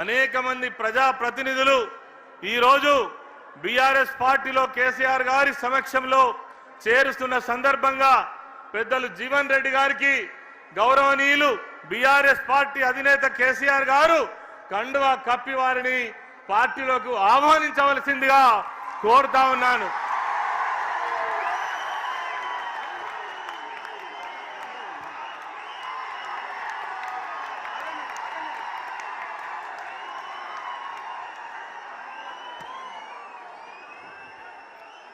అనేక మంది ప్రజా ప్రతినిధులు ఈ రోజు బీఆర్ఎస్ పార్టీలో కేసీఆర్ గారి సమక్షంలో చేరుస్తున్న సందర్భంగా పెద్దలు జీవన్ రెడ్డి గారికి గౌరవనీయులు బీఆర్ఎస్ పార్టీ అధినేత కేసీఆర్ గారు కండువా కప్పి వారిని పార్టీలోకి ఆహ్వానించవలసిందిగా కోరుతా ఉన్నాను.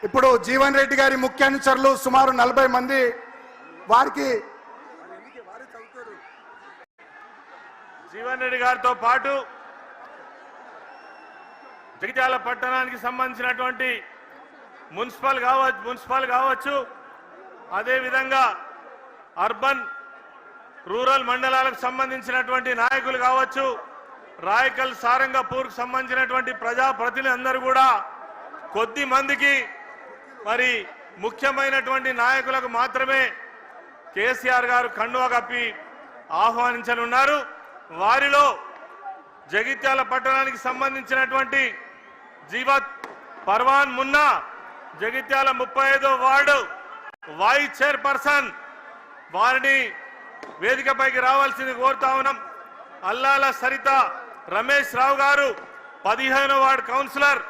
ఇప్పుడు జీవన్ రెడ్డి గారి ముఖ్య అనుచరులు సుమారు 40 మంది వారికి జీవన్ రెడ్డి గారితో పాటు జగిత్యాల పట్టణానికి సంబంధించినటువంటి మున్సిపల్ కావచ్చు అదేవిధంగా అర్బన్ రూరల్ మండలాలకు సంబంధించినటువంటి నాయకులు కావచ్చు, రాయకల్ సారంగపూర్కు సంబంధించినటువంటి ప్రజాప్రతినిధులందరూ కూడా కొద్ది మందికి మరి ముఖ్యమైనటువంటి నాయకులకు మాత్రమే కేసీఆర్ గారు కండువా కప్పి ఆహ్వానించనున్నారు. వారిలో జగిత్యాల పట్టణానికి సంబంధించినటువంటి జీవత్ పర్వాన్ మున్నా జగిత్యాల 35వ వార్డు వైస్ చైర్పర్సన్ వారిని వేదికపైకి రావాల్సింది కోరుతా ఉన్నాం. అల్లాల సరిత రమేష్ రావు గారు 15వ వార్డు కౌన్సిలర్,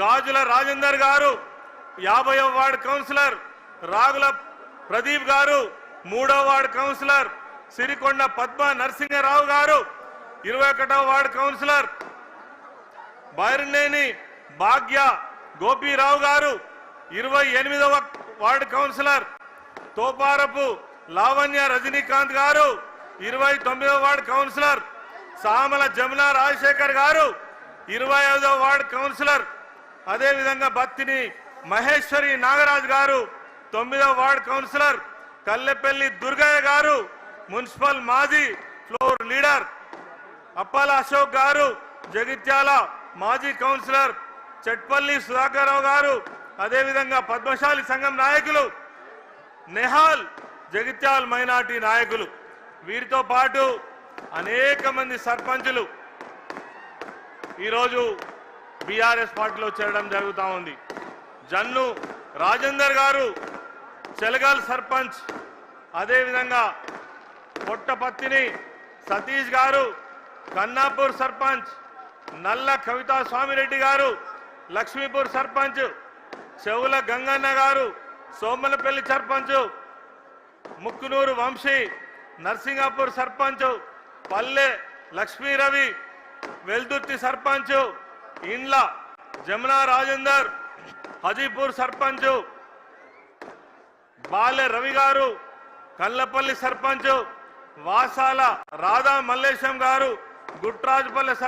గాజుల రాజేందర్ గారు 50వ వార్డు కౌన్సిలర్, రాగుల ప్రదీప్ గారు 3వ వార్డు కౌన్సిలర్, సిరికొండ పద్మ నరసింహరావు గారు 21వ వార్డు కౌన్సిలర్, బైరనేని భాగ్య గోపీరావు గారు 28వ వార్డు కౌన్సిలర్, తోపారపు లావణ్య రజనీకాంత్ గారు 29వ వార్డు కౌన్సిలర్, సామల జమున రాజశేఖర్ గారు 25వ వార్డు కౌన్సిలర్, అదేవిధంగా బత్తిని మహేశ్వరి నాగరాజ్ గారు 9వ వార్డు కౌన్సిలర్, కల్లెపల్లి దుర్గయ్య గారు మున్సిపల్ మాజీ ఫ్లోర్ లీడర్, అప్పాల అశోక్ గారు జగిత్యాల మాజీ కౌన్సిలర్, చెట్పల్లి సుధాకర్ రావు గారు, అదేవిధంగా పద్మశాలి సంఘం నాయకులు, నెహాల్ జగిత్యాల మైనార్టీ నాయకులు, వీరితో పాటు అనేక మంది సర్పంచులు ఈరోజు బీఆర్ఎస్ పార్టీలో చేరడం జరుగుతూ ఉంది. జన్ను రాజేందర్ గారు చెలగాల్ సర్పంచ్, అదేవిధంగా పొట్టపత్తిని సతీష్ గారు కన్నాపూర్ సర్పంచ్, నల్ల కవితా స్వామిరెడ్డి గారు లక్ష్మీపూర్ సర్పంచ్, చెవుల గంగన్న గారు సోమలపల్లి సర్పంచ్, ముక్కునూరు వంశీ నర్సింగాపూర్ సర్పంచ్, పల్లె లక్ష్మీ రవి వెల్దుర్తి సర్పంచ్, ఇండ్ల జమునా రాజేందర్ హజీపూర్ సర్పంచ్, బాలె రవి గారు కల్లపల్లి సర్పంచ్, వాసాల రాధా మల్లేశం గారు గుట్రాజపల్లి సర్పంచ్.